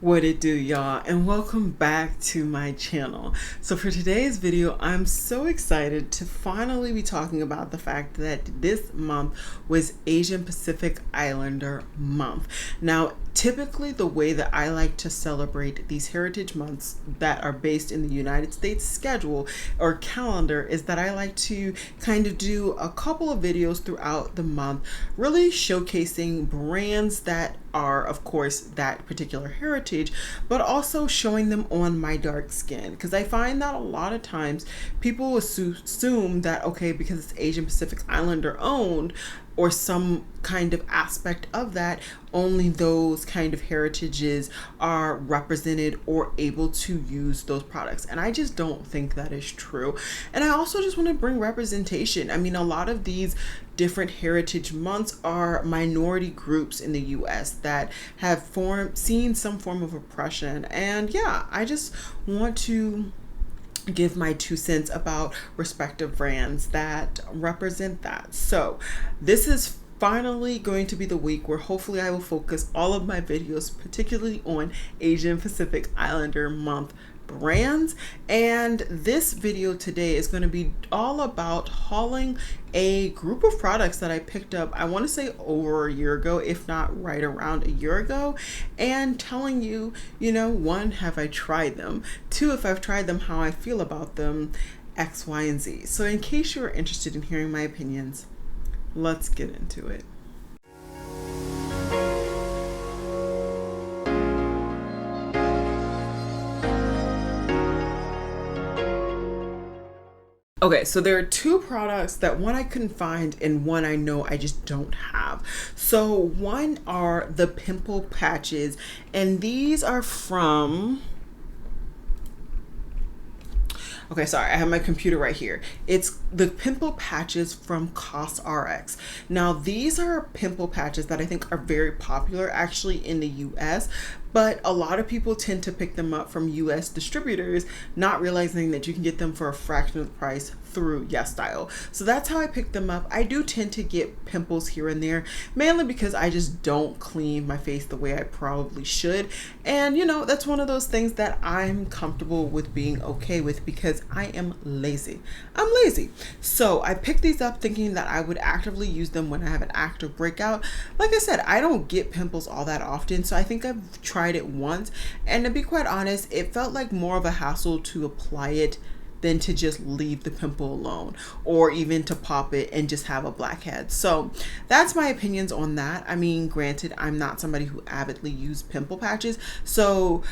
What it do, y'all, and welcome back to my channel. So for today's video, I'm so excited to finally be talking about the fact that this month was Asian Pacific Islander month. Now, typically the way that I like to celebrate these heritage months that are based in the United States schedule or calendar is that I like to kind of do a couple of videos throughout the month, really showcasing brands that are, of course, that particular heritage, but also showing them on my dark skin, because I find that a lot of times people assume that, okay, because it's Asian Pacific Islander owned or some kind of aspect of that, only those kind of heritages are represented or able to use those products. And I just don't think that is true. And I also just want to bring representation. I mean, a lot of these different heritage months are minority groups in the US that have seen some form of oppression. And yeah, I just want to give my 2 cents about respective brands that represent that. So this is finally going to be the week where hopefully I will focus all of my videos particularly on Asian Pacific Islander month brands. And this video today is going to be all about hauling a group of products that I picked up, I want to say over a year ago, if not right around a year ago, and telling you, one, have I tried them? Two, if I've tried them, how I feel about them, X, Y, and Z. So in case you are interested in hearing my opinions, let's get into it. Okay, so there are two products that one I couldn't find and one I know I just don't have. So one are the pimple patches, and these are from... Okay, sorry, I have my computer right here. It's the pimple patches from CosRx. Now, these are pimple patches that I think are very popular actually in the US, but a lot of people tend to pick them up from US distributors, not realizing that you can get them for a fraction of the price through YesStyle. So that's how I picked them up. I do tend to get pimples here and there, mainly because I just don't clean my face the way I probably should. And that's one of those things that I'm comfortable with being okay with because I am lazy. I'm lazy. So I picked these up thinking that I would actively use them when I have an active breakout. Like I said, I don't get pimples all that often, so I think I've tried it once, and to be quite honest, it felt like more of a hassle to apply it than to just leave the pimple alone, or even to pop it and just have a blackhead. So that's my opinions on that. I mean, granted, I'm not somebody who avidly uses pimple patches, so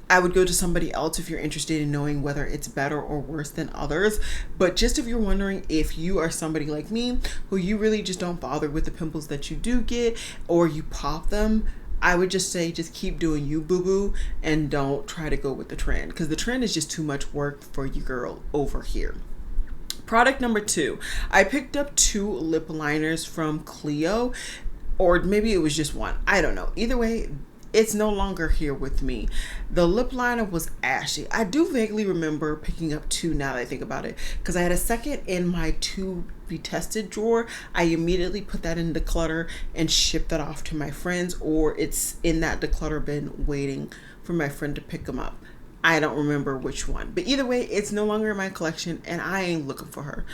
I would go to somebody else if you're interested in knowing whether it's better or worse than others. But just if you're wondering if you are somebody like me who you really just don't bother with the pimples that you do get, or you pop them, I would just say just keep doing you, boo-boo, and don't try to go with the trend, because the trend is just too much work for you girl over here. Product number 2, I picked up 2 lip liners from Clio, or maybe it was just one, I don't know. Either way, it's no longer here with me. The lip liner was ashy. I do vaguely remember picking up 2 now that I think about it, because I had a second in my to be tested drawer. I immediately put that in declutter and shipped that off to my friends, or it's in that declutter bin waiting for my friend to pick them up. I don't remember which one, but either way, it's no longer in my collection and I ain't looking for her.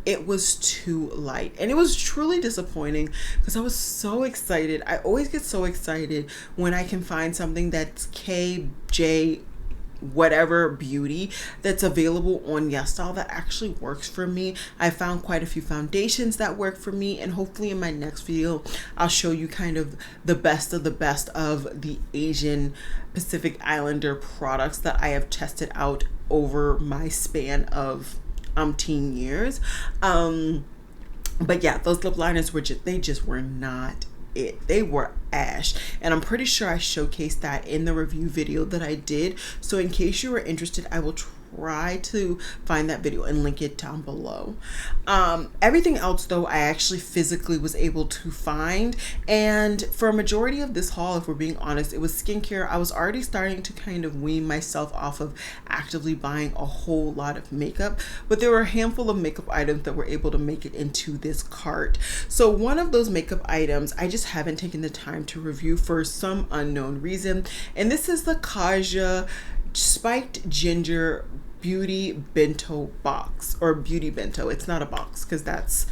It was too light, and it was truly disappointing because I was so excited. I always get so excited when I can find something that's KJ whatever beauty that's available on YesStyle that actually works for me. I found quite a few foundations that work for me, and hopefully in my next video I'll show you kind of the best of the Asian Pacific Islander products that I have tested out over my span of umpteen years. But yeah, those lip liners they just were not it. They were ash, and I'm pretty sure I showcased that in the review video that I did. So in case you were interested, I will try to find that video and link it down below. Everything else though, I actually physically was able to find, and for a majority of this haul, if we're being honest, it was skincare. I was already starting to kind of wean myself off of actively buying a whole lot of makeup, but there were a handful of makeup items that were able to make it into this cart. So one of those makeup items I just haven't taken the time to review for some unknown reason, and this is the Kaja Spiked Ginger Beauty Bento box, or Beauty Bento. It's not a box because that's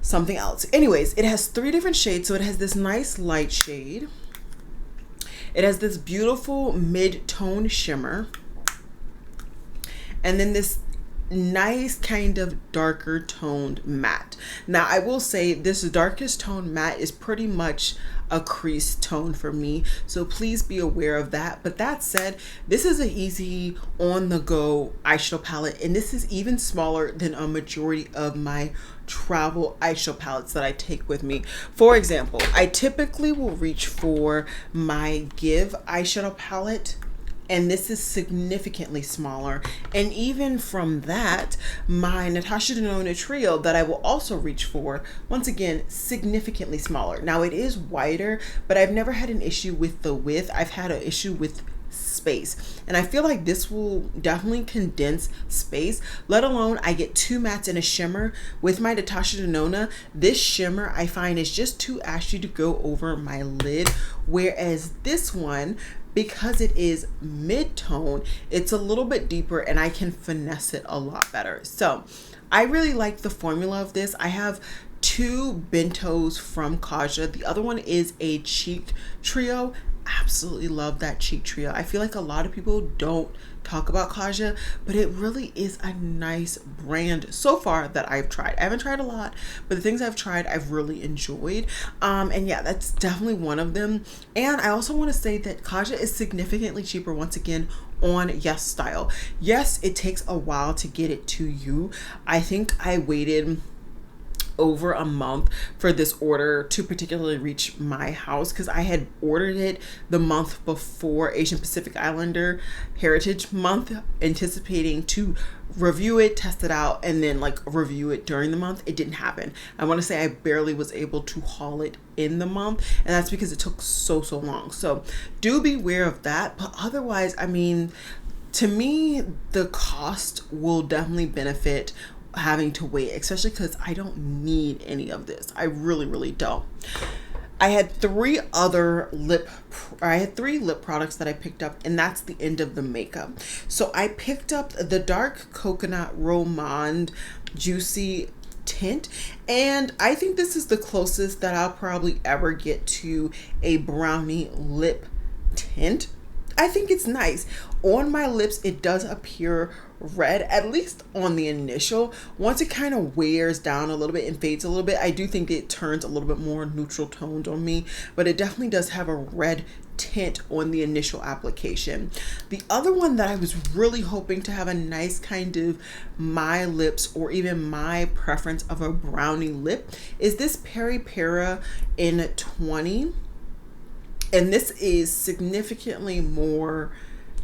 something else. Anyways, it has 3 different shades. So it has this nice light shade, it has this beautiful mid-tone shimmer, and then this nice kind of darker toned matte. Now I will say this darkest tone matte is pretty much a crease tone for me, so please be aware of that. But that said, this is an easy on the go eyeshadow palette, and this is even smaller than a majority of my travel eyeshadow palettes that I take with me. For example, I typically will reach for my Give eyeshadow palette, and this is significantly smaller. And even from that, my Natasha Denona trio that I will also reach for, once again, significantly smaller. Now it is wider, but I've never had an issue with the width. I've had an issue with space, and I feel like this will definitely condense space. Let alone I get 2 mattes and a shimmer with my Natasha Denona. This shimmer I find is just too ashy to go over my lid, whereas this one, because it is mid-tone, it's a little bit deeper and I can finesse it a lot better. So I really like the formula of this. I have 2 bentos from Kaja. The other one is a cheek trio. Absolutely love that cheek trio. I feel like a lot of people don't talk about Kaja, but it really is a nice brand so far that I've tried. I haven't tried a lot, but the things I've tried I've really enjoyed. And yeah, that's definitely one of them. And I also want to say that Kaja is significantly cheaper once again on YesStyle. Yes, it takes a while to get it to you. I think I waited over a month for this order to particularly reach my house, because I had ordered it the month before Asian Pacific Islander Heritage Month, anticipating to review it, test it out, and then like review it during the month. It didn't happen. I want to say I barely was able to haul it in the month, and that's because it took so long. So do beware of that. But otherwise, I mean, to me, the cost will definitely benefit having to wait, especially because I don't need any of this. I really don't. I had 3 lip products that I picked up, and that's the end of the makeup. So I picked up the Dark Coconut Romand Juicy Tint, and I think this is the closest that I'll probably ever get to a brownie lip tint. I think it's nice. On my lips, it does appear red, at least on the initial. Once it kind of wears down a little bit and fades a little bit, I do think it turns a little bit more neutral toned on me, but it definitely does have a red tint on the initial application. The other one that I was really hoping to have a nice kind of my lips, or even my preference of a brownie lip, is this Peri Para in 20. And this is significantly more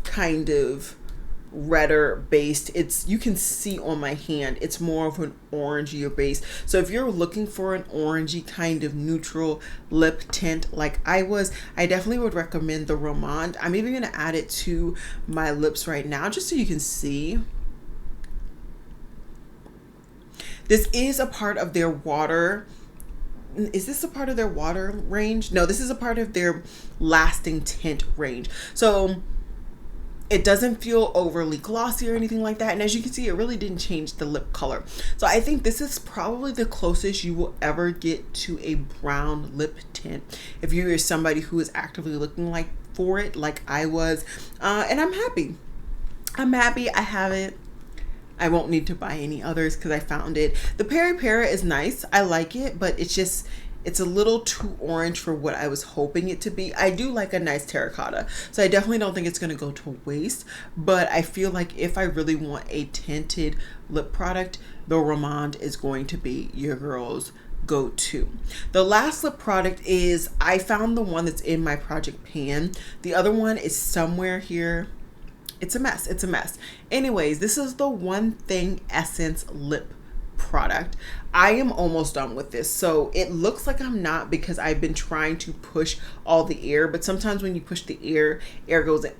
kind of redder based. It's, you can see on my hand, it's more of an orangey base. So if you're looking for an orangey kind of neutral lip tint like I was, I definitely would recommend the Romand. I'm even going to add it to my lips right now just so you can see. This is a part of their water. Is this a part of their water range? No, this is a part of their lasting tint range. So it doesn't feel overly glossy or anything like that. And as you can see, it really didn't change the lip color. So I think this is probably the closest you will ever get to a brown lip tint if you're somebody who is actively looking for it like I was. And I'm happy. I have it. I won't need to buy any others because I found it. The Peri Para is nice. I like it, but it's a little too orange for what I was hoping it to be. I do like a nice terracotta, so I definitely don't think it's going to go to waste, but I feel like if I really want a tinted lip product, the Romand is going to be your girl's go-to. The last lip product is, I found the one that's in my project pan. The other one is somewhere here it's a mess. It's a mess. Anyways, this is the One Thing Essence lip product. I am almost done with this. So it looks like I'm not, because I've been trying to push all the air, but sometimes when you push the air goes in.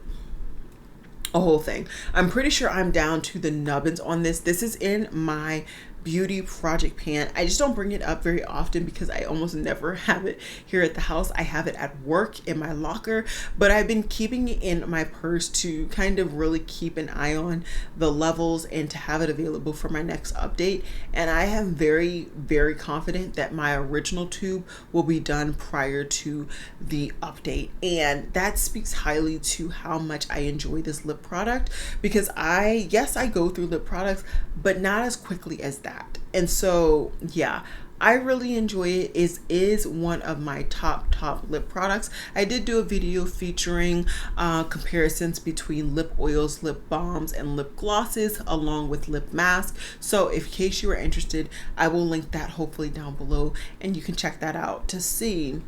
A whole thing. I'm pretty sure I'm down to the nubbins on this. This is in my beauty project pan. I just don't bring it up very often because I almost never have it here at the house. I have it at work in my locker, but I've been keeping it in my purse to kind of really keep an eye on the levels and to have it available for my next update. And I am very, very confident that my original tube will be done prior to the update. And that speaks highly to how much I enjoy this lip product, because yes, I go through lip products, but not as quickly as that. And so yeah, I really enjoy it. It is one of my top lip products. I did do a video featuring comparisons between lip oils, lip balms, and lip glosses, along with lip masks. So in case you are interested, I will link that hopefully down below, and you can check that out to see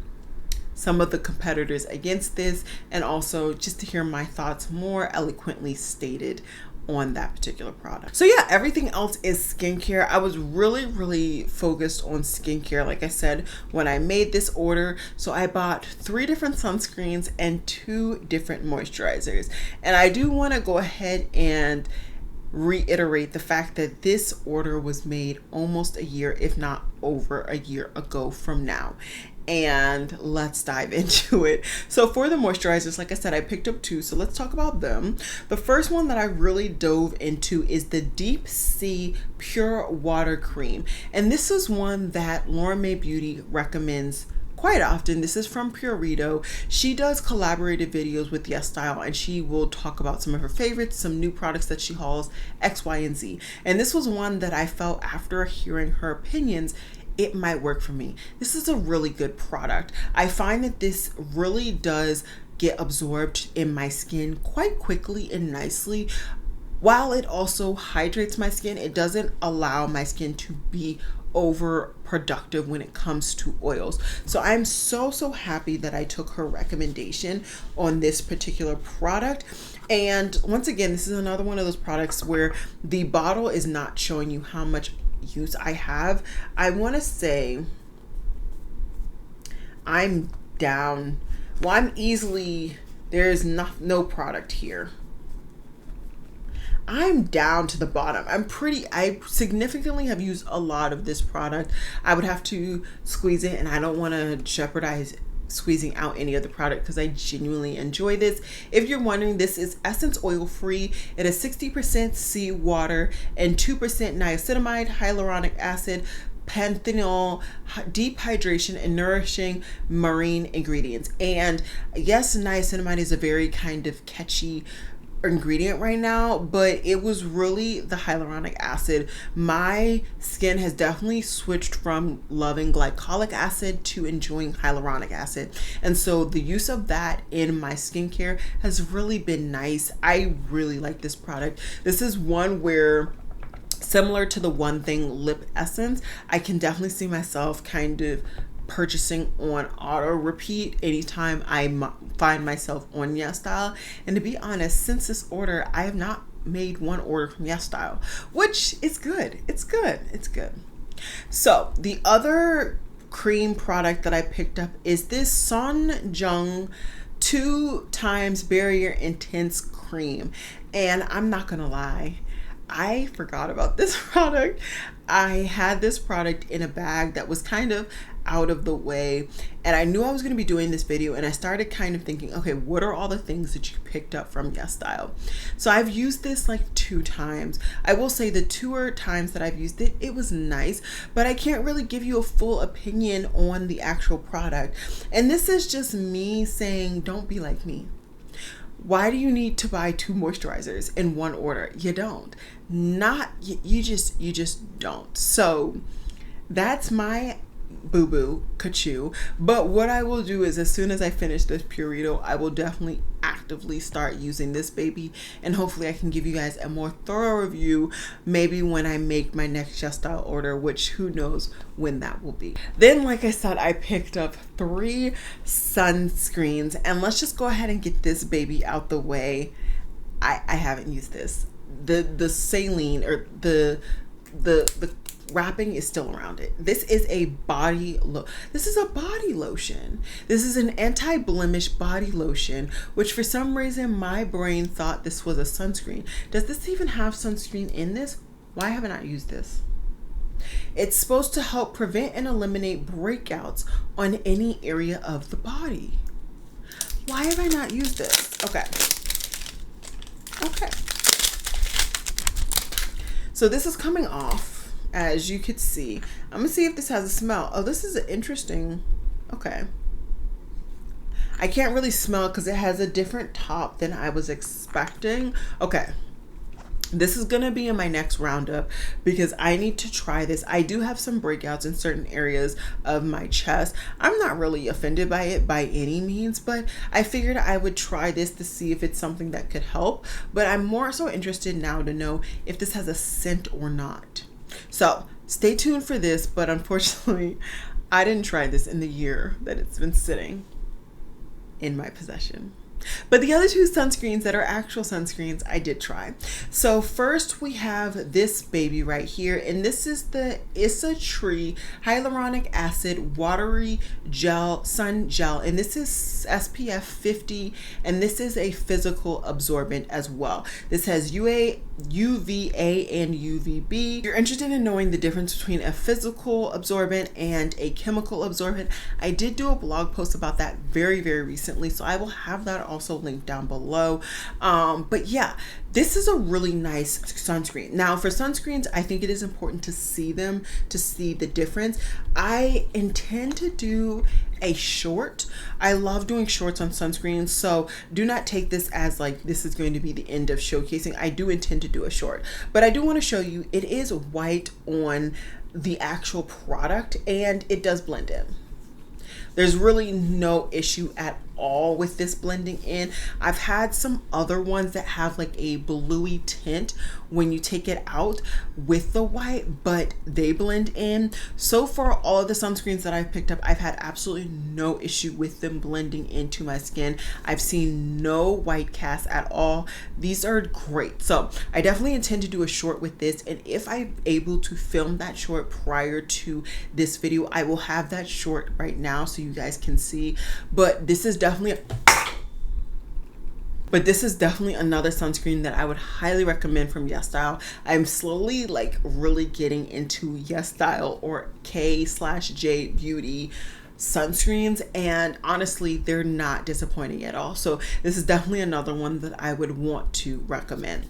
some of the competitors against this, and also just to hear my thoughts more eloquently stated on that particular product. So yeah, everything else is skincare. I was really focused on skincare, like I said, when I made this order. So I bought 3 different sunscreens and 2 different moisturizers. And I do want to go ahead and reiterate the fact that this order was made almost a year, if not over a year ago from now. And let's dive into it. So for the moisturizers, like I said, I picked up 2, so let's talk about them. The first one that I really dove into is the Deep Sea Pure Water Cream, and this is one that Lauren Mae Beauty recommends quite often. This is from Purito. She does collaborative videos with YesStyle, and she will talk about some of her favorites, some new products that she hauls, X, Y, and Z. And this was one that I felt, after hearing her opinions, it might work for me. This is a really good product. I find that this really does get absorbed in my skin quite quickly and nicely. While it also hydrates my skin, it doesn't allow my skin to be over productive when it comes to oils. So I'm so happy that I took her recommendation on this particular product. And once again, this is another one of those products where the bottle is not showing you how much use I have. I want to say I'm down. Well, I'm easily, there's no product here. I'm down to the bottom. I significantly have used a lot of this product. I would have to squeeze it, and I don't want to jeopardize squeezing out any of the product because I genuinely enjoy this. If you're wondering, this is essence oil free. It is 60% sea water and 2% niacinamide, hyaluronic acid, panthenol, deep hydration, and nourishing marine ingredients. And yes, niacinamide is a very kind of catchy ingredient right now, but it was really the hyaluronic acid. My skin has definitely switched from loving glycolic acid to enjoying hyaluronic acid, and so the use of that in my skincare has really been nice. I really like this product. This is one where, similar to the One Thing lip essence, I can definitely see myself kind of purchasing on auto repeat anytime I find myself on YesStyle. And to be honest, since this order, I have not made one order from YesStyle, which is good. It's good. So the other cream product that I picked up is this Son Jung 2 times Barrier Intense Cream. And I'm not gonna lie, I forgot about this product. I had this product in a bag that was kind of out of the way, and I knew I was going to be doing this video, and I started kind of thinking, okay, what are all the things that you picked up from YesStyle? So I've used this like 2 times. I will say the 2 times that I've used it, it was nice, but I can't really give you a full opinion on the actual product. And this is just me saying, don't be like me. Why do you need to buy 2 moisturizers in one order? You don't. You just don't. So that's my boo-boo kachu. But what I will do is, as soon as I finish this Purito, I will definitely actively start using this baby, and hopefully I can give you guys a more thorough review maybe when I make my next YesStyle order, which who knows when that will be. Then, like I said, I picked up 3 sunscreens, and let's just go ahead and get this baby out the way. I haven't used this. The saline or the wrapping is still around it. This is a body lotion. This is an anti-blemish body lotion, which for some reason my brain thought this was a sunscreen. Does this even have sunscreen in this? Why haven't I used this? It's supposed to help prevent and eliminate breakouts on any area of the body. Why have I not used this? Okay. So this is coming off, as you could see. I'm gonna see if this has a smell. Oh, this is interesting. Okay. I can't really smell because it has a different top than I was expecting. Okay. This is gonna be in my next roundup because I need to try this. I do have some breakouts in certain areas of my chest. I'm not really offended by it by any means, but I figured I would try this to see if it's something that could help. But I'm more so interested now to know if this has a scent or not. So stay tuned for this, but unfortunately, I didn't try this in the year that it's been sitting in my possession. But the other two sunscreens that are actual sunscreens, I did try. So first we have this baby right here, and this is the YesStyle Hyaluronic Acid Watery Gel Sun Gel, and this is SPF 50, and this is a physical absorbent as well. This has UVA and UVB. If you're interested in knowing the difference between a physical absorbent and a chemical absorbent, I did do a blog post about that very recently, so I will have that also linked down below. But yeah, this is a really nice sunscreen. Now for sunscreens, I think it is important to see them to see the difference. I intend to do a short. I love doing shorts on sunscreens, so do not take this as like this is going to be the end of showcasing. I do intend to do a short, but I do want to show you it is white on the actual product and it does blend in. There's really no issue at all with this blending in. I've had some other ones that have like a bluey tint when you take it out with the white, but they blend in. So far, all of the sunscreens that I've picked up, I've had absolutely no issue with them blending into my skin. I've seen no white cast at all. These are great. So I definitely intend to do a short with this, and if I'm able to film that short prior to this video, I will have that short right now so you guys can see. But this is definitely another sunscreen that I would highly recommend from YesStyle. I'm slowly like really getting into YesStyle or K/J beauty sunscreens, and honestly they're not disappointing at all. So this is definitely another one that I would want to recommend.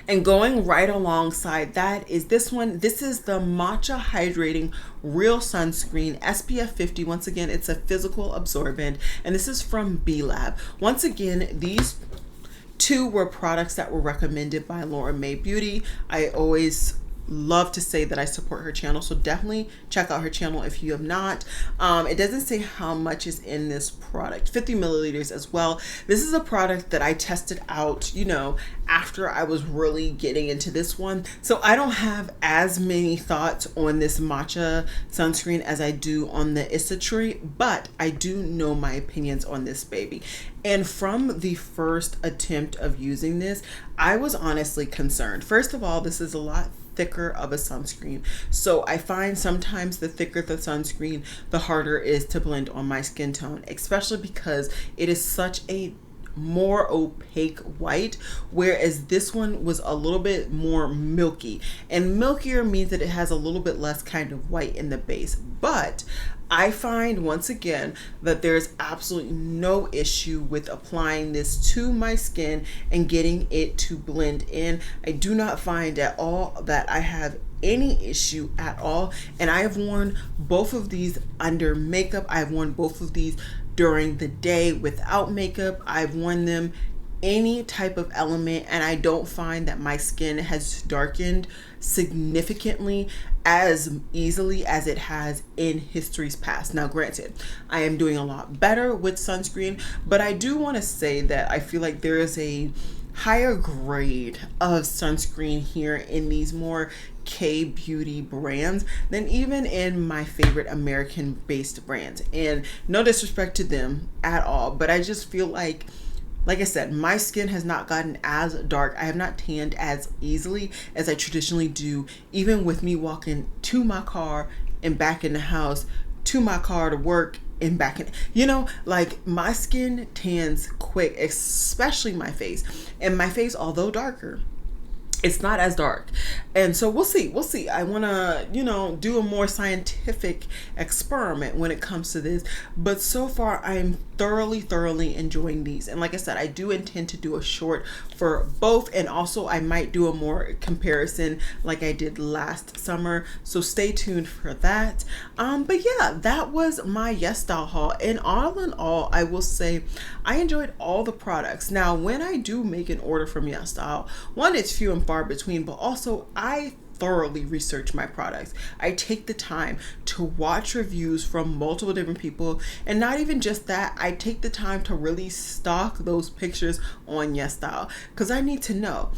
And going right alongside that is this one. This is the Matcha Hydrating Real Sunscreen SPF 50. Once again, it's a physical absorbent, and this is from B Lab. Once again, these two were products that were recommended by Laura May Beauty. I always love to say that I support her channel, so definitely check out her channel if you have not. It doesn't say how much is in this product. 50 milliliters as well. This is a product that I tested out, you know, after I was really getting into this one, so I don't have as many thoughts on this matcha sunscreen as I do on the YesStyle, but I do know my opinions on this baby. And from the first attempt of using this, I was honestly concerned. First of all, this is a lot thicker of a sunscreen, so I find sometimes the thicker the sunscreen, the harder it is to blend on my skin tone, especially because it is such a more opaque white, whereas this one was a little bit more milky, and milkier means that it has a little bit less kind of white in the base. But I find once again that there's absolutely no issue with applying this to my skin and getting it to blend in. I do not find at all that I have any issue at all, and I have worn both of these under makeup. I've worn both of these during the day without makeup. I've worn them any type of element, and I don't find that my skin has darkened significantly as easily as it has in history's past. Now granted, I am doing a lot better with sunscreen, but I do want to say that I feel like there is a higher grade of sunscreen here in these more K-beauty brands than even in my favorite American based brands. And no disrespect to them at all, but I just feel like like I said, my skin has not gotten as dark. I have not tanned as easily as I traditionally do, even with me walking to my car and back in the house, to my car to work and back in, like my skin tans quick, especially my face. And my face, although darker, it's not as dark. And so we'll see. I want to, do a more scientific experiment when it comes to this. But so far, I'm thoroughly enjoying these. And like I said, I do intend to do a short for both. And also I might do a more comparison like I did last summer. So stay tuned for that. But yeah, that was my YesStyle haul. And all in all, I will say I enjoyed all the products. Now, when I do make an order from YesStyle, one, it's few and far between, but also I thoroughly research my products. I take the time to watch reviews from multiple different people, and not even just that, I take the time to really stalk those pictures on YesStyle because I need to know.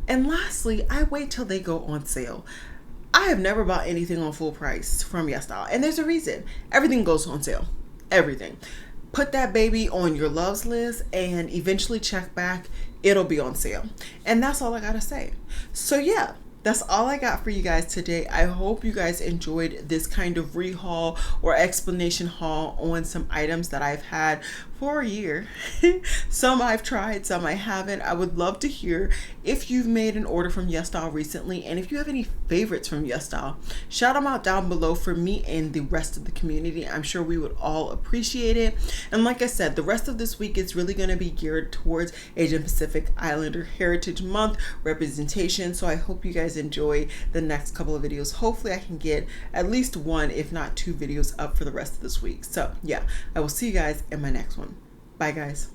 And lastly, I wait till they go on sale. I have never bought anything on full price from YesStyle, and there's a reason. Everything goes on sale. Everything. Put that baby on your loves list and eventually check back. It'll be on sale. And that's all I gotta say. So yeah, that's all I got for you guys today. I hope you guys enjoyed this kind of rehaul or explanation haul on some items that I've had for a year. Some I've tried, some I haven't. I would love to hear if you've made an order from YesStyle recently, and if you have any favorites from YesStyle, shout them out down below for me and the rest of the community. I'm sure we would all appreciate it. And like I said, the rest of this week is really going to be geared towards Asian Pacific Islander Heritage Month representation. So I hope you guys enjoy the next couple of videos. Hopefully I can get at least one, if not two videos up for the rest of this week. So yeah, I will see you guys in my next one. Bye guys.